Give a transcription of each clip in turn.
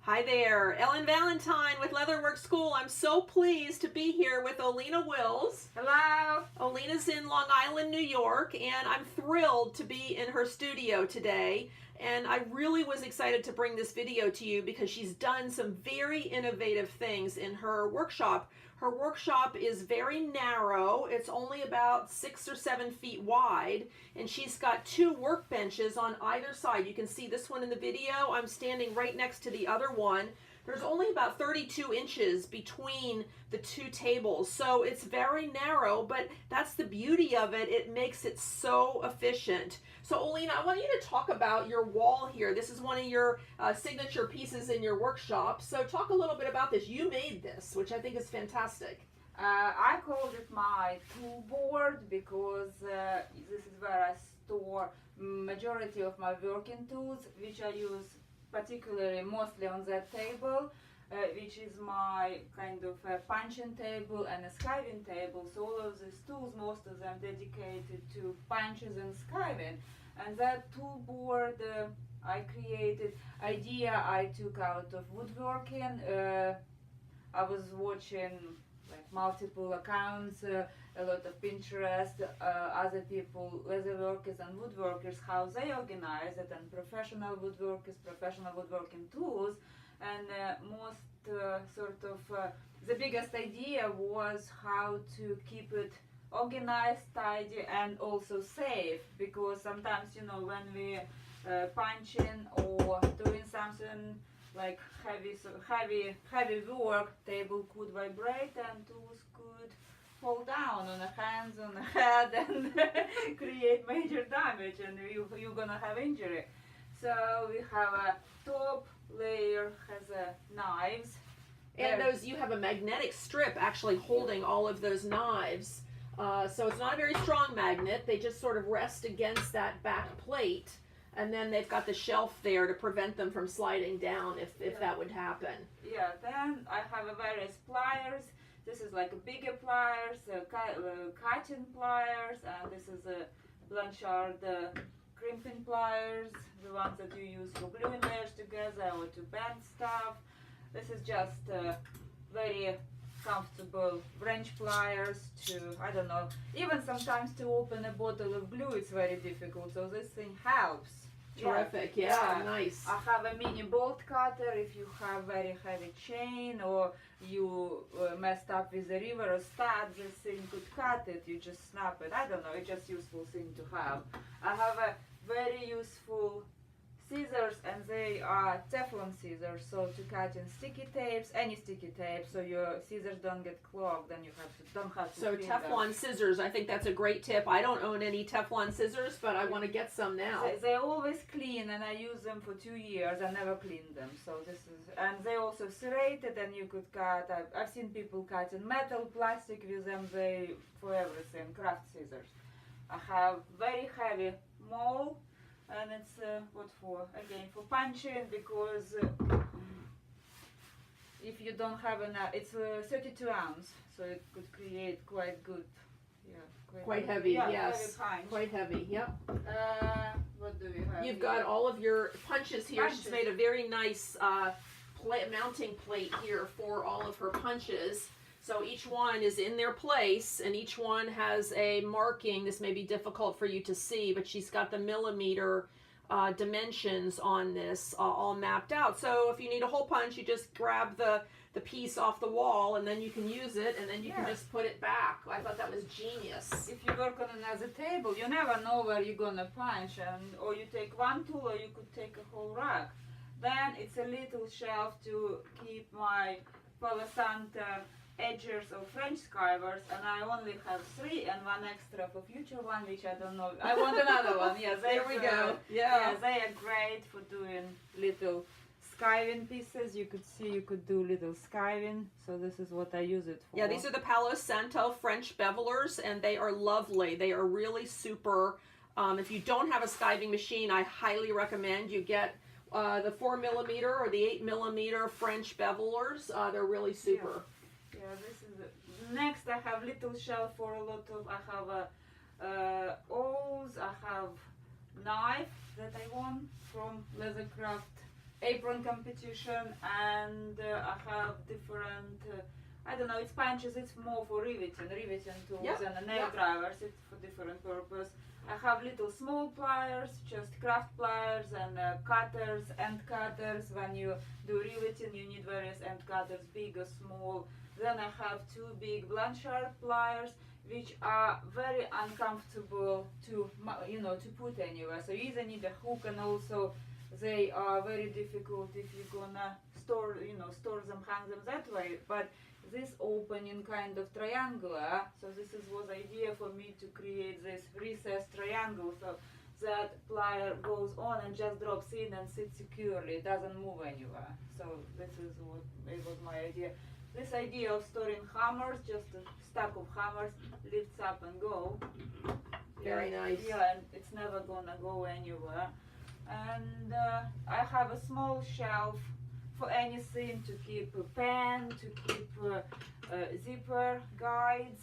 Hi there, Ellen Valentine with Leatherwork School. I'm so pleased to be here with Olena Wills. Hello. Olena's in Long Island, New York, and I'm thrilled to be in her studio today. And I really was excited to bring this video to you because she's done some very innovative things in her workshop. Her workshop is very narrow. It's only about 6 or 7 feet wide, and she's got 2 workbenches on either side. You can see this one in the video. I'm standing right next to the other one. There's only about 32 inches between the 2 tables, so it's very narrow, but that's the beauty of it. It makes it so efficient. So Olena, I want you to talk about your wall here. This is one of your signature pieces in your workshop. So talk a little bit about this. You made this, which I think is fantastic. I called it my tool board because this is where I store majority of my working tools, which I use particularly mostly on that table, which is my kind of punching table and a skiving table. So all of these tools, most of them dedicated to punches and skiving. And that tool board I created, idea I took out of woodworking. I was watching like multiple accounts, a lot of Pinterest, other people, leatherworkers and woodworkers, how they organize it, and professional woodworkers, professional woodworking tools. And the biggest idea was how to keep it organized, tidy, and also safe, because sometimes, you know, when we punching or doing something like heavy work, table could vibrate and tools could fall down on the hands, on the head, and create major damage, and you're gonna have injury. So we have a top layer has knives. And those, you have a magnetic strip actually holding all of those knives. So it's not a very strong magnet. They just sort of rest against that back plate. And then they've got the shelf there to prevent them from sliding down if that would happen. Yeah, then I have various pliers. This is like a bigger pliers, cutting pliers, and this is a Blanchard crimping pliers, the ones that you use for gluing layers together or to bend stuff. This is just very comfortable wrench pliers to, I don't know, even sometimes to open a bottle of glue it's very difficult, so this thing helps. Terrific, yeah, nice. I have a mini bolt cutter if you have very heavy chain or you messed up with the river or stud, this thing could cut it, you just snap it. I don't know, it's just useful thing to have. I have a very useful scissors, and they are Teflon scissors, so to cut in sticky tapes, any sticky tape, so your scissors don't get clogged, and you don't have to So Teflon scissors, I think that's a great tip. I don't own any Teflon scissors, but I want to get some now. They're always clean, and I use them for 2 years. I never cleaned them, so this is, and they also serrated, and you could cut. I've seen people cut in metal, plastic with them. They for everything, craft scissors. I have very heavy maul. And it's what for? Again, for punching, because if you don't have enough, it's 32 ounce, so it could create quite good, quite heavy, yeah, yes, heavy quite heavy, yep. What do we have? You've got all of your punches here. Punches. She's made a very nice mounting plate here for all of her punches. So each one is in their place, and each one has a marking. This may be difficult for you to see, but she's got the millimeter dimensions on this all mapped out. So if you need a hole punch, you just grab the piece off the wall, and then you can use it, and then you can just put it back. I thought that was genius. If you work on another table, you never know where you're gonna punch, or you take one tool, or you could take a whole rack. Then it's a little shelf to keep my Palo Santo edgers of French skivers, and I only have 3 and 1 extra for future one, which I don't know. I want another one. Yeah, there we go. Yeah, they are great for doing little skiving pieces. You could see you could do little skiving, so this is what I use it for. Yeah, these are the Palo Santo French Bevelers, and they are lovely. They are really super. If you don't have a skiving machine, I highly recommend you get the 4mm or the 8mm French Bevelers. They're really super. Yeah, this is it. Next I have little shelf for a lot of, I have awls, I have knife that I won from Leathercraft apron competition, and I have different, I don't know, it's punches, it's more for riveting tools, Yep. and nail drivers, it's for different purpose. I have little small pliers, just craft pliers, and cutters, end cutters. When you do riveting, you need various end cutters, big or small. Then I have two big blunt sharp pliers, which are very uncomfortable to put anywhere. So you either need a hook, and also they are very difficult if you're gonna store them, hang them that way. But this opening kind of triangular, so this was idea for me to create this recessed triangle, so that plier goes on and just drops in and sits securely, it doesn't move anywhere. So this is what it was my idea. This idea of storing hammers, just a stack of hammers, lifts up and go. Very nice. Yeah, and it's never gonna go anywhere. And I have a small shelf for anything, to keep a pen, to keep zipper guides,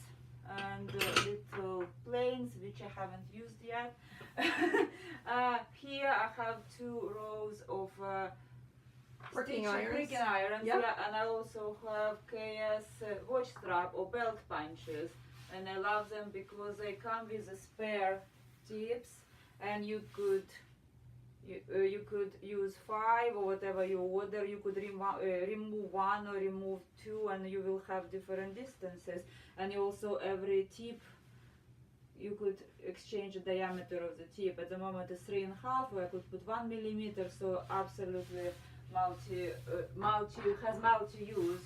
and little planes, which I haven't used yet. Here I have 2 rows of Working irons. Yep. Yep. And I also have KS watch strap or belt punches, and I love them because they come with a spare tips, and you could use 5 or whatever you order. You could remove 1 or remove 2, and you will have different distances. And you also, every tip, you could exchange the diameter of the tip. At the moment it's 3.5, or I could put 1 millimeter, so absolutely multi-use.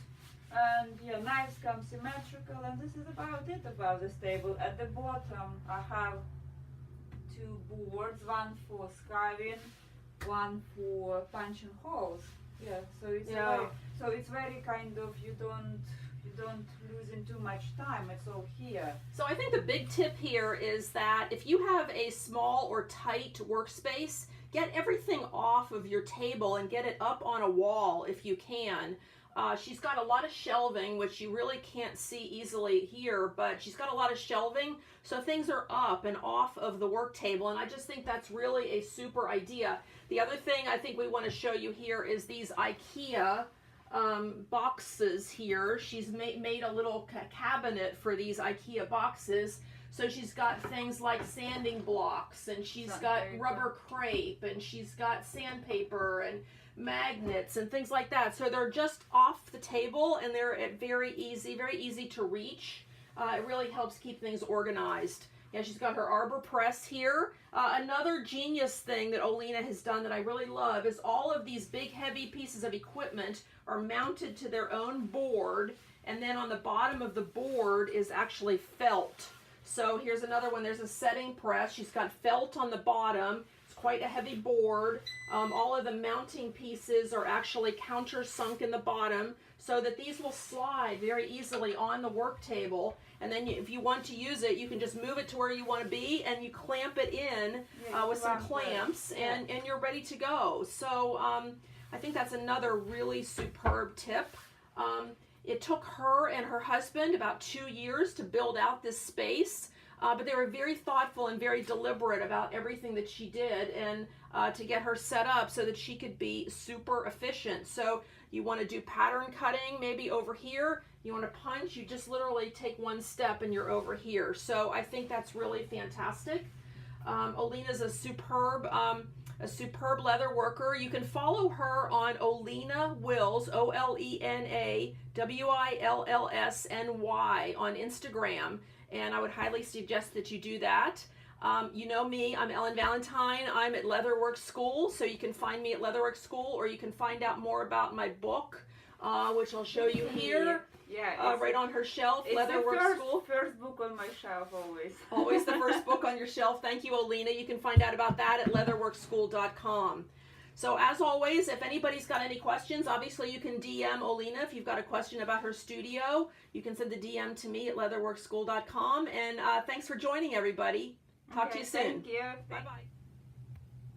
And yeah, knives come symmetrical, and this is about it about this table. At the bottom I have 2 boards, one for skiving, one for punching holes. Yeah, so it's very kind of, you don't losing too much time. It's all here. So I think the big tip here is that if you have a small or tight workspace, get everything off of your table and get it up on a wall if you can. She's got a lot of shelving, which you really can't see easily here, but she's got a lot of shelving, so things are up and off of the work table, and I just think that's really a super idea. The other thing I think we want to show you here is these IKEA boxes here. She's made a little cabinet for these IKEA boxes. So she's got things like sanding blocks, and she's got rubber crepe, and she's got sandpaper and magnets and things like that. So they're just off the table, and they're very easy to reach. It really helps keep things organized. Yeah, she's got her Arbor Press here. Another genius thing that Olena has done that I really love is all of these big heavy pieces of equipment are mounted to their own board, and then on the bottom of the board is actually felt. So here's another one. There's a setting press. She's got felt on the bottom. It's quite a heavy board. All of the mounting pieces are actually countersunk in the bottom, so that these will slide very easily on the work table. And then if you want to use it, you can just move it to where you want to be, and you clamp it in with some clamps, and you're ready to go. So I think that's another really superb tip. It took her and her husband about 2 years to build out this space, but they were very thoughtful and very deliberate about everything that she did, and to get her set up so that she could be super efficient. So you want to do pattern cutting maybe over here, you want to punch, you just literally take one step and you're over here. So I think that's really fantastic. Olena's a superb leather worker. You can follow her on Olena Wills, OLENA WILLSNY on Instagram, and I would highly suggest that you do that. You know me, I'm Ellen Valentine. I'm at Leatherwork School, so you can find me at Leatherwork School, or you can find out more about my book, which I'll show you here. Yeah, right on her shelf, it's Leatherwork School. First book on my shelf, always. Always the first book on your shelf. Thank you, Olena. You can find out about that at leatherworkschool.com. So as always, if anybody's got any questions, obviously you can DM Olena if you've got a question about her studio. You can send the DM to me at leatherworkschool.com. And thanks for joining, everybody. Talk to you soon. Thank you. Bye-bye.